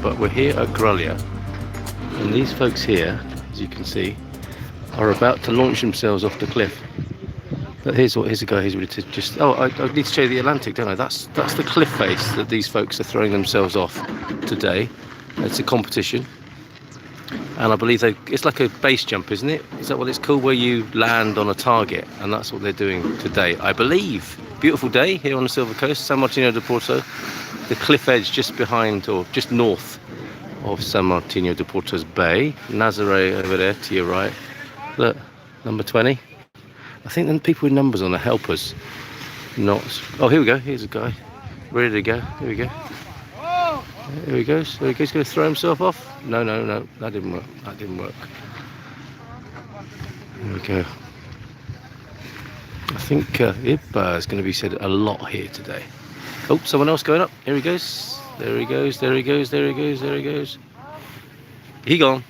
but we're here at Gralha, and these folks here, as you can see, are about to launch themselves off the cliff. But here's a guy who's ready to just... Oh, I need to show you the Atlantic, don't I? That's the cliff face that these folks are throwing themselves off today. It's a competition, and I believe it's like a base jump, isn't it? Is that what it's called, where you land on a target? And that's what they're doing today, I believe. Beautiful day here on the Silver Coast, San Martino de Porto. The cliff edge just behind, or just north of San Martino de Porto's bay. Nazaré over there to your right. Look, number 20. I think the people with numbers on are helpers, not... Oh, here we go. Here's a guy ready to go. Here we go. Here he goes. Here he goes. Going to throw himself off. No. That didn't work. That didn't work. Here we go. I think Ibba is going to be said a lot here today. Oh, someone else going up. Here he goes. There he goes. There he goes. There he goes. There he goes. He gone.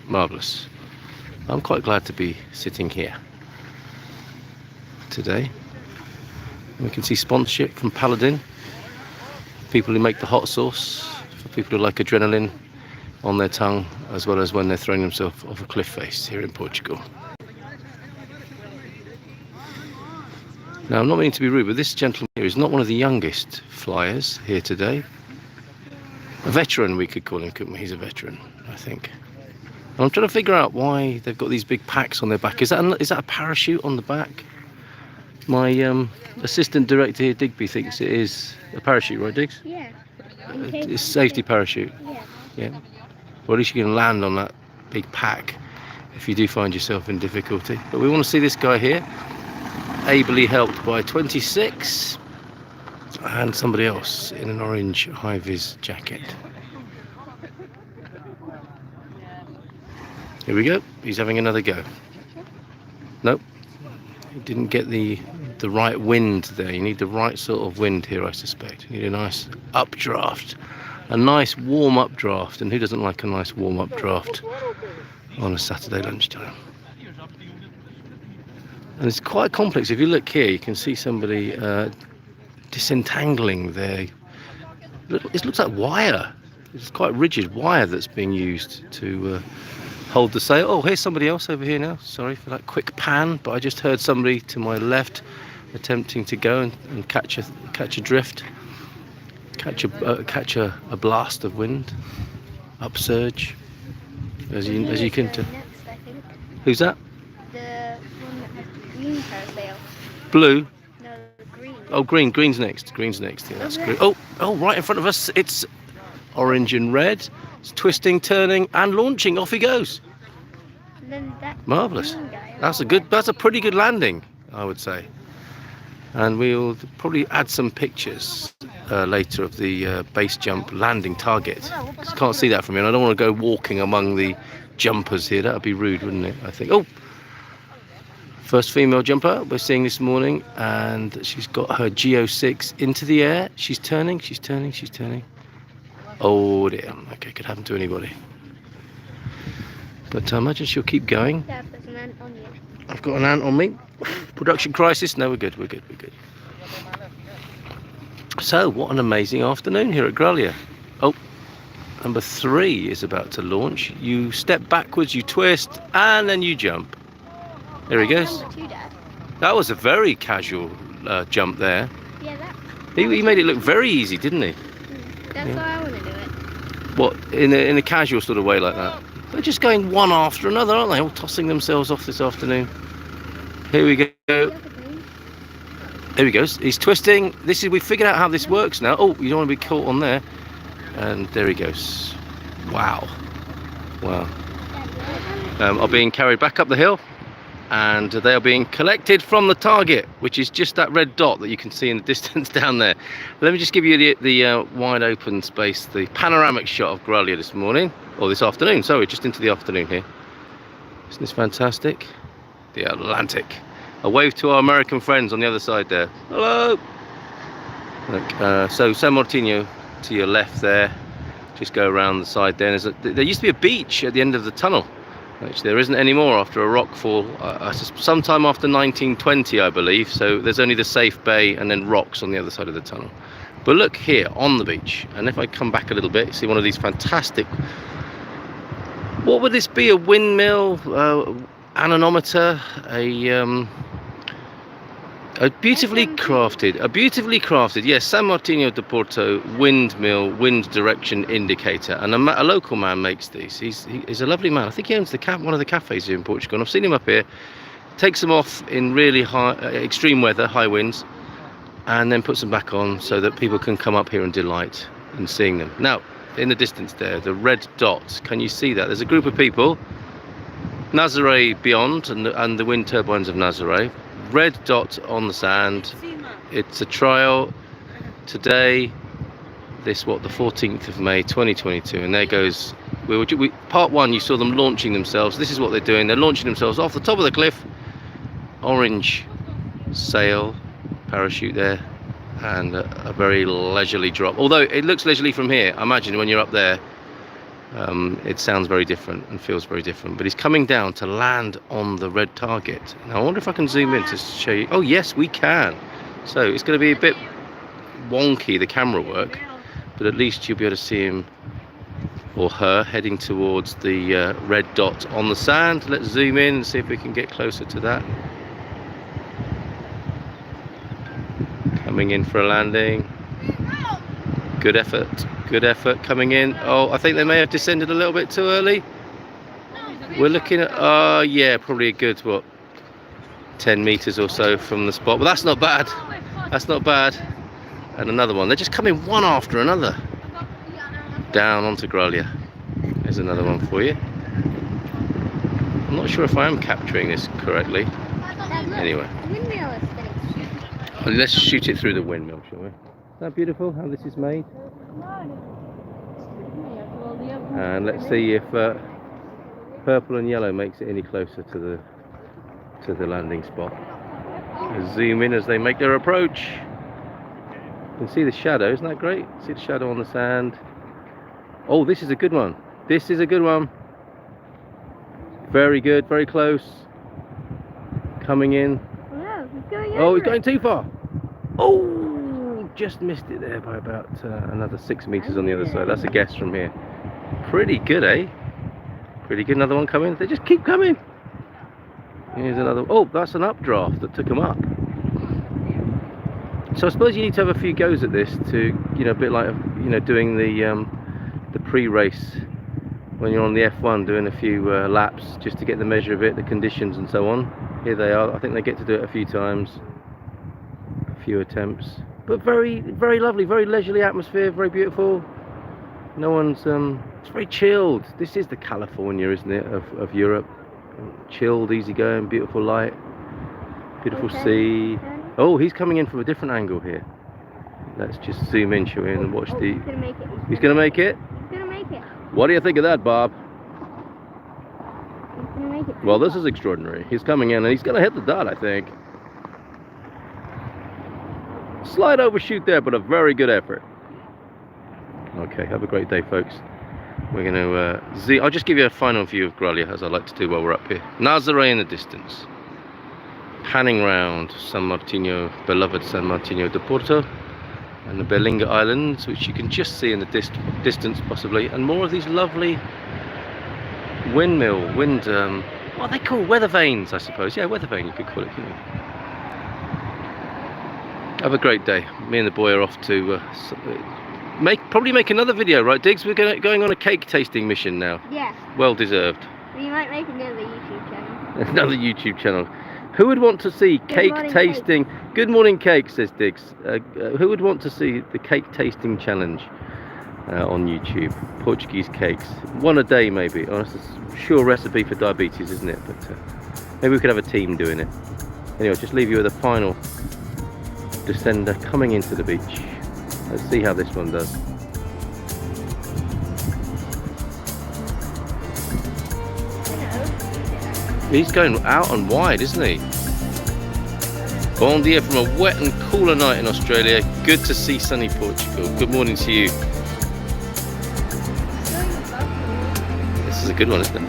Marvellous. I'm quite glad to be sitting here today. We can see sponsorship from Paladin. People who make the hot sauce, for people who like adrenaline on their tongue, as well as when they're throwing themselves off a cliff face here in Portugal. Now, I'm not meaning to be rude, but this gentleman here is not one of the youngest flyers here today. A veteran, we could call him, couldn't we? He's a veteran, I think. And I'm trying to figure out why they've got these big packs on their back. Is that a parachute on the back? My assistant director here, Digby, thinks it is a parachute, right, Diggs? Yeah. It's a safety parachute. Yeah. Well, at least you can land on that big pack if you do find yourself in difficulty. But we want to see this guy here, ably helped by 26 and somebody else in an orange high-vis jacket. Here we go. He's having another go. Nope. He didn't get the right wind there. You need the right sort of wind here, I suspect. You need a nice updraft. A nice warm updraft. And who doesn't like a nice warm updraft on a Saturday lunchtime? And it's quite complex. If you look here, you can see somebody disentangling their... It looks like wire. It's quite rigid wire that's being used to... hold the sail. Oh, here's somebody else over here now. Sorry for that quick pan, but I just heard somebody to my left attempting to go and catch a drift, catch a blast of wind, upsurge. As you can tell. Who's that? The one that has green parasail. Blue. No, green. Oh, green. Green's next. Green's next. Yeah, that's green. Oh, right in front of us. It's orange and red. It's twisting, turning, and launching. Off he goes. And then that Marvellous. That's a pretty good landing, I would say. And we'll probably add some pictures later of the base jump landing target. Just can't see that from here. And I don't want to go walking among the jumpers here. That would be rude, wouldn't it? I think. Oh, first female jumper we're seeing this morning, and she's got her GO6 into the air. She's turning. Oh dear, okay, could happen to anybody. But I imagine she'll keep going. Dad, there's an ant on you. I've got an ant on me. Production crisis? No, we're good. So, what an amazing afternoon here at Gralha. Oh, number 3 is about to launch. You step backwards, you twist, and then you jump. There he goes. Number 2, Dad. That was a very casual jump there. Yeah, that. He made it look very easy, didn't he? That's why I want to do it. What, in a casual sort of way like that? They're just going one after another, aren't they? All tossing themselves off this afternoon. Here we go. Here he goes. He's twisting. We've figured out how this works now. Oh, you don't want to be caught on there. And there he goes. Wow. Are being carried back up the hill, and they are being collected from the target, which is just that red dot that you can see in the distance down there. Let me just give you the wide open space, the panoramic shot of Gralha this morning, or this afternoon, sorry, just into the afternoon here. Isn't this fantastic? The Atlantic. A wave to our American friends on the other side there. Hello! Look, so San Martino to your left there. Just go around the side there. There used to be a beach at the end of the tunnel, which there isn't anymore after a rockfall sometime after 1920, I believe. So there's only the safe bay and then rocks on the other side of the tunnel. But look here on the beach, and if I come back a little bit, see one of these fantastic, what would this be, a windmill, anemometer, a beautifully crafted, yes, San Martino de Porto windmill, wind direction indicator. And a local man makes these. He's a lovely man. I think he owns one of the cafes here in Portugal. And I've seen him up here. Takes them off in really high, extreme weather, high winds, and then puts them back on so that people can come up here and delight in seeing them. Now, in the distance there, the red dots. Can you see that? There's a group of people. Nazaré beyond, and the wind turbines of Nazaré. Red dot on the sand. It's a trial today, the 14th of May 2022, and there goes part one. You saw them launching themselves. This is what they're doing. They're launching themselves off the top of the cliff. Orange sail, parachute there, and a very leisurely drop, although it looks leisurely from here. I imagine when you're up there, it sounds very different and feels very different. But he's coming down to land on the red target. Now I wonder if I can zoom in to show you. Oh yes, we can. So it's going to be a bit wonky, the camera work, but at least you'll be able to see him or her heading towards the red dot on the sand. Let's zoom in and see if we can get closer to that. Coming in for a landing. Good effort coming in. Oh, I think they may have descended a little bit too early. We're looking at, yeah, probably a good, 10 meters or so from the spot. But that's not bad. That's not bad. And another one. They're just coming one after another. Down onto Gralha. There's another one for you. I'm not sure if I am capturing this correctly. Anyway. Let's shoot it through the windmill, shall we? Isn't that beautiful how this is made? And let's see if purple and yellow makes it any closer to the landing spot. Let's zoom in as they make their approach. You can see the shadow, isn't that great? See the shadow on the sand. Oh, this is a good one. This is a good one. Very good, very close. Coming in. Wow, he's going Oh, he's going too far. Oh, just missed it there by about another 6 meters on the other side. That's a guess from here. Pretty good, eh? Pretty good. Another one coming. They just keep coming. Here's another. Oh, that's an updraft that took them up. So I suppose you need to have a few goes at this to, a bit like, doing the pre-race when you're on the F1, doing a few laps just to get the measure of it, the conditions and so on. Here they are. I think they get to do it a few times, a few attempts, but very, very lovely, very leisurely atmosphere, very beautiful. No one's it's very chilled. This is the California, isn't it, of Europe? Chilled, easygoing, beautiful light, beautiful sea. Oh, he's coming in from a different angle here. Let's just zoom in, shall we, and watch the. He's gonna make it. He's gonna make it. He's gonna make it. What do you think of that, Bob? He's gonna make it. Well, this is extraordinary. He's coming in and he's gonna hit the dot, I think. Slight overshoot there, but a very good effort. Okay, have a great day, folks. We're going to I'll just give you a final view of Gralha, as I like to do while we're up here. Nazaré in the distance. Panning round San Martino, beloved San Martino de Porto, and the Berlinga Islands, which you can just see in the distance possibly, and more of these lovely wind, what are they called? Weather vanes, I suppose. Yeah, weather vane you could call it, couldn't you? Have a great day. Me and the boy are off to probably make another video, right, Diggs? We're going on a cake tasting mission now. Yes. Well deserved. We might make another YouTube channel. Another YouTube channel. Who would want to see cake tasting? Cake. Good morning, cake, says Diggs. Who would want to see the cake tasting challenge on YouTube? Portuguese cakes. One a day, maybe. Oh, that's a sure recipe for diabetes, isn't it? But maybe we could have a team doing it. Anyway, just leave you with a final descender coming into the beach. Let's see how this one does. He's going out and wide, isn't he? Bon dia from a wet and cooler night in Australia. Good to see sunny Portugal. Good morning to you. This is a good one, isn't it?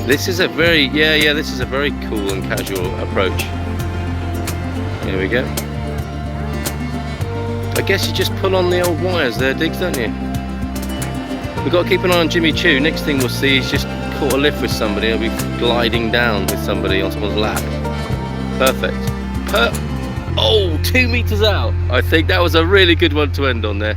This is a very, this is a very cool and casual approach. Here we go. I guess you just pull on the old wires there, Diggs, don't you? We've got to keep an eye on Jimmy Choo. Next thing we'll see is just caught a lift with somebody. He'll be gliding down with somebody on someone's lap. Perfect. Oh, 2 meters out. I think that was a really good one to end on there.